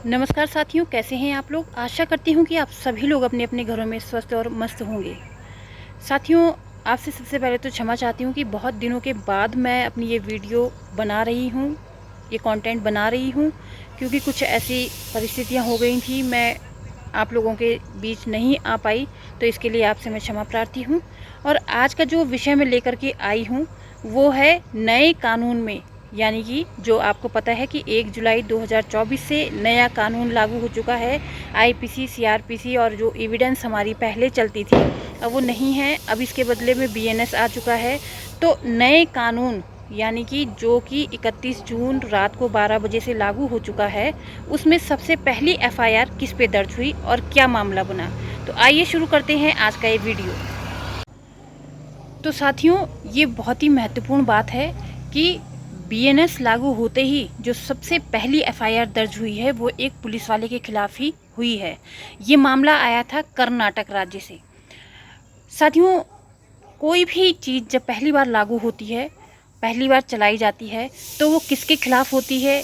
नमस्कार साथियों, कैसे हैं आप लोग। आशा करती हूँ कि आप सभी लोग अपने अपने घरों में स्वस्थ और मस्त होंगे। साथियों, आपसे सबसे पहले तो क्षमा चाहती हूँ कि बहुत दिनों के बाद मैं अपनी ये वीडियो बना रही हूँ, ये कंटेंट बना रही हूँ, क्योंकि कुछ ऐसी परिस्थितियाँ हो गई थी, मैं आप लोगों के बीच नहीं आ पाई। तो इसके लिए आपसे मैं क्षमा प्रार्थी हूँ। और आज का जो विषय मैं लेकर के आई हूँ वो है नए कानून में, यानी कि जो आपको पता है कि 1 जुलाई 2024 से नया कानून लागू हो चुका है। आईपीसी, सीआरपीसी और जो एविडेंस हमारी पहले चलती थी अब वो नहीं है, अब इसके बदले में बीएनएस आ चुका है। तो नए कानून यानी कि जो कि 31 जून रात को 12 बजे से लागू हो चुका है, उसमें सबसे पहली एफआईआर किस पे दर्ज हुई और क्या मामला बना। तो आइए शुरू करते हैं आज का ये वीडियो। तो साथियों, ये बहुत ही महत्वपूर्ण बात है कि बीएनएस लागू होते ही जो सबसे पहली एफआईआर दर्ज हुई है वो एक पुलिस वाले के खिलाफ ही हुई है। ये मामला आया था कर्नाटक राज्य से। साथियों, कोई भी चीज़ जब पहली बार लागू होती है, पहली बार चलाई जाती है, तो वो किसके खिलाफ होती है,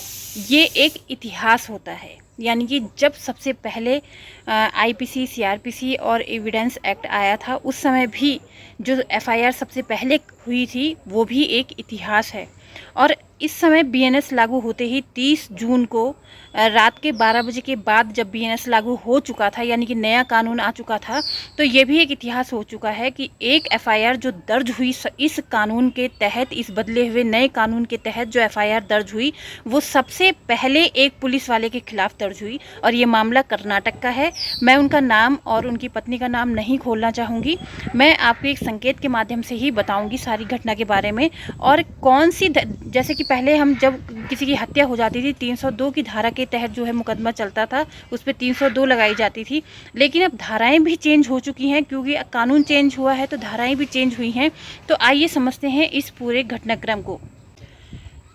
ये एक इतिहास होता है। यानी कि जब सबसे पहले आईपीसी, सीआरपीसी और एविडेंस एक्ट आया था, उस समय भी जो एफआईआर सबसे पहले हुई थी वो भी एक इतिहास है। और इस समय बीएनएस लागू होते ही 30 जून को रात के 12 बजे के बाद जब बीएनएस लागू हो चुका था, यानी कि नया कानून आ चुका था, तो ये भी एक इतिहास हो चुका है कि एक एफआईआर जो दर्ज हुई इस कानून के तहत, इस बदले हुए नए कानून के तहत जो एफआईआर दर्ज हुई वो सबसे पहले एक पुलिस वाले के खिलाफ दर्ज हुई। और ये मामला कर्नाटक का है। मैं उनका नाम और उनकी पत्नी का नाम नहीं खोलना चाहूँगी। मैं आपको एक संकेत के माध्यम से ही बताऊँगी सारी घटना के बारे में। और कौन सी जैसे कि पहले हम जब किसी की हत्या हो जाती थी, 302 की धारा के तहत जो है मुकदमा चलता था, उस पर 302 लगाई जाती थी। लेकिन अब धाराएं भी चेंज हो चुकी हैं, क्योंकि कानून चेंज हुआ है तो धाराएं भी चेंज हुई हैं। तो आइए समझते हैं इस पूरे घटनाक्रम को।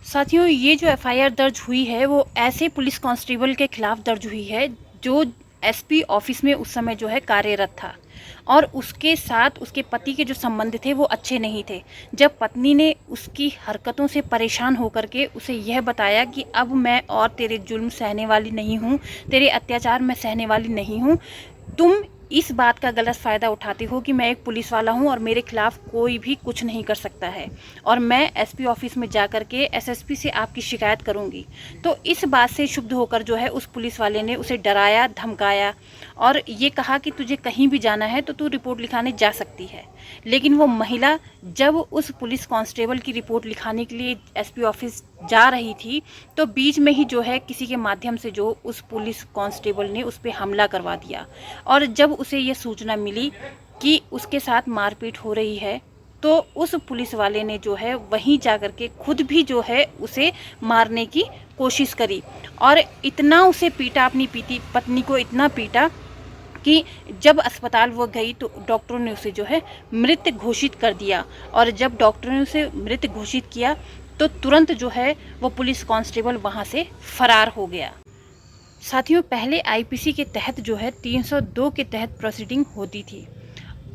साथियों, ये जो एफआईआर दर्ज हुई है वो ऐसे पुलिस कांस्टेबल के खिलाफ दर्ज हुई है जो एसपी ऑफिस में उस समय जो है कार्यरत था। और उसके साथ उसके पति के जो संबंध थे वो अच्छे नहीं थे। जब पत्नी ने उसकी हरकतों से परेशान होकर के उसे यह बताया कि अब मैं और तेरे जुल्म सहने वाली नहीं हूँ, तेरे अत्याचार मैं सहने वाली नहीं हूँ, तुम इस बात का गलत फ़ायदा उठाते हो कि मैं एक पुलिस वाला हूं और मेरे खिलाफ कोई भी कुछ नहीं कर सकता है, और मैं एसपी ऑफिस में जा कर के एसएसपी से आपकी शिकायत करूंगी। तो इस बात से क्षुब्ध होकर जो है उस पुलिस वाले ने उसे डराया, धमकाया और ये कहा कि तुझे कहीं भी जाना है तो तू रिपोर्ट लिखाने जा सकती है। लेकिन वो महिला जब उस पुलिस कांस्टेबल की रिपोर्ट लिखाने के लिए एसपी ऑफिस जा रही थी, तो बीच में ही जो है किसी के माध्यम से जो उस पुलिस कांस्टेबल ने उस पर हमला करवा दिया। और जब उसे ये सूचना मिली कि उसके साथ मारपीट हो रही है, तो उस पुलिस वाले ने जो है वहीं जाकर के खुद भी जो है उसे मारने की कोशिश करी। और इतना उसे पीटा, अपनी पत्नी को इतना पीटा कि जब अस्पताल वो गई तो डॉक्टरों ने उसे जो है मृत घोषित कर दिया। और जब डॉक्टरों ने उसे मृत घोषित किया तो तुरंत जो है वो पुलिस कांस्टेबल वहाँ से फरार हो गया। साथियों, पहले आईपीसी के तहत जो है 302 के तहत प्रोसीडिंग होती थी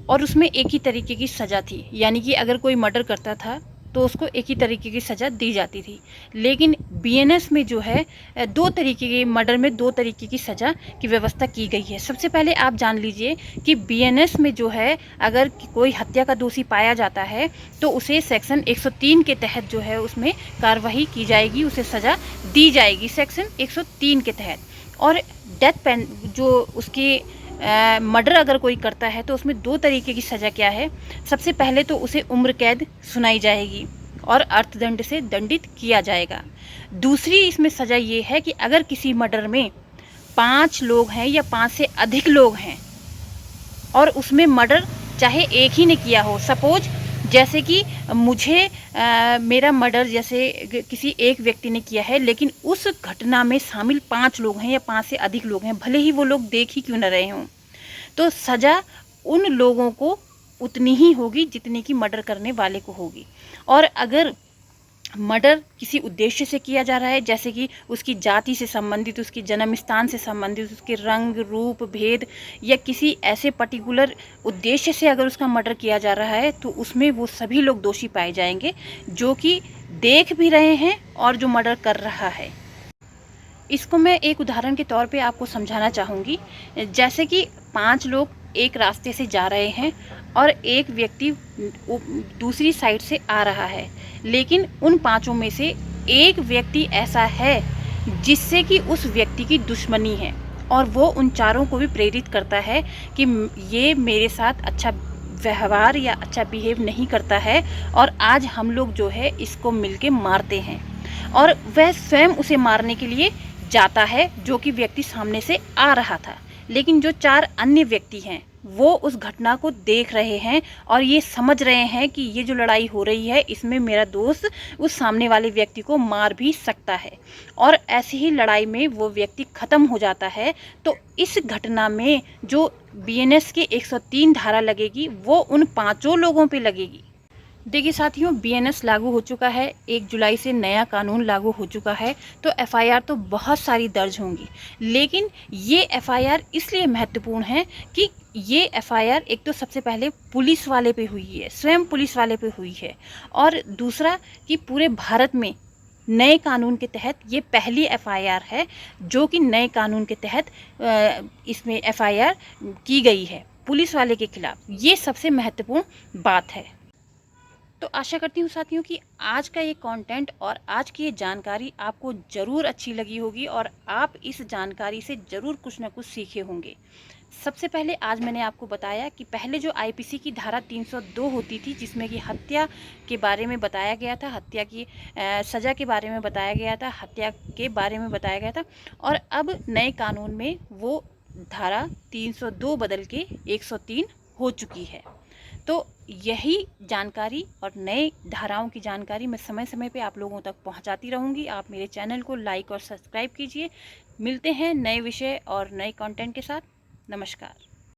और उसमें एक ही तरीके की सज़ा थी। यानी कि अगर कोई मर्डर करता था तो उसको एक ही तरीके की सज़ा दी जाती थी। लेकिन बीएनएस में जो है दो तरीके के मर्डर में दो तरीके की सज़ा की व्यवस्था की गई है। सबसे पहले आप जान लीजिए कि बीएनएस में जो है अगर कोई हत्या का दोषी पाया जाता है तो उसे सेक्शन 103 के तहत जो है उसमें कार्रवाई की जाएगी, उसे सज़ा दी जाएगी सेक्शन 103 के तहत। और डेथ पेन जो उसके मर्डर अगर कोई करता है तो उसमें दो तरीके की सज़ा क्या है। सबसे पहले तो उसे उम्र कैद सुनाई जाएगी और अर्थदंड से दंडित किया जाएगा। दूसरी इसमें सज़ा ये है कि अगर किसी मर्डर में 5 लोग हैं या 5 से अधिक लोग हैं और उसमें मर्डर चाहे एक ही ने किया हो, सपोज जैसे कि मेरा मर्डर जैसे किसी एक व्यक्ति ने किया है, लेकिन उस घटना में शामिल 5 लोग हैं या 5 से अधिक लोग हैं, भले ही वो लोग देख ही क्यों न रहे हों, तो सज़ा उन लोगों को उतनी ही होगी जितनी की मर्डर करने वाले को होगी। और अगर मर्डर किसी उद्देश्य से किया जा रहा है, जैसे कि उसकी जाति से संबंधित, उसकी जन्म स्थान से संबंधित, उसके रंग रूप भेद या किसी ऐसे पर्टिकुलर उद्देश्य से अगर उसका मर्डर किया जा रहा है, तो उसमें वो सभी लोग दोषी पाए जाएंगे जो कि देख भी रहे हैं और जो मर्डर कर रहा है। इसको मैं एक उदाहरण के तौर पे आपको समझाना चाहूँगी। जैसे कि 5 लोग एक रास्ते से जा रहे हैं और एक व्यक्ति दूसरी साइड से आ रहा है, लेकिन उन पाँचों में से एक व्यक्ति ऐसा है जिससे कि उस व्यक्ति की दुश्मनी है और वो उन चारों को भी प्रेरित करता है कि ये मेरे साथ अच्छा व्यवहार या अच्छा बिहेव नहीं करता है और आज हम लोग जो है इसको मिलके मारते हैं। और वह स्वयं उसे मारने के लिए जाता है जो कि व्यक्ति सामने से आ रहा था, लेकिन जो 4 अन्य व्यक्ति हैं वो उस घटना को देख रहे हैं और ये समझ रहे हैं कि ये जो लड़ाई हो रही है इसमें मेरा दोस्त उस सामने वाले व्यक्ति को मार भी सकता है और ऐसी ही लड़ाई में वो व्यक्ति ख़त्म हो जाता है। तो इस घटना में जो बीएनएस की 103 धारा लगेगी वो उन 5 लोगों पे लगेगी। देखिए साथियों, बीएनएस लागू हो चुका है, 1 जुलाई से नया कानून लागू हो चुका है, तो एफआईआर तो बहुत सारी दर्ज होंगी, लेकिन ये एफआईआर इसलिए महत्वपूर्ण है कि ये एफआईआर एक तो सबसे पहले पुलिस वाले पे हुई है, स्वयं पुलिस वाले पे हुई है, और दूसरा कि पूरे भारत में नए कानून के तहत ये पहली एफआईआर है जो कि नए कानून के तहत इसमें एफआईआर की गई है पुलिस वाले के खिलाफ। ये सबसे महत्वपूर्ण बात है। तो आशा करती हूँ साथियों कि आज का ये कंटेंट और आज की ये जानकारी आपको ज़रूर अच्छी लगी होगी और आप इस जानकारी से ज़रूर कुछ ना कुछ सीखे होंगे। सबसे पहले आज मैंने आपको बताया कि पहले जो आईपीसी की धारा 302 होती थी जिसमें कि हत्या के बारे में बताया गया था, हत्या की सज़ा के बारे में बताया गया था, हत्या के बारे में बताया गया था, और अब नए कानून में वो धारा 302 बदल के 103 हो चुकी है। तो यही जानकारी और नए धाराओं की जानकारी मैं समय समय पे आप लोगों तक पहुंचाती रहूंगी। आप मेरे चैनल को लाइक और सब्सक्राइब कीजिए। मिलते हैं नए विषय और नए कंटेंट के साथ। नमस्कार।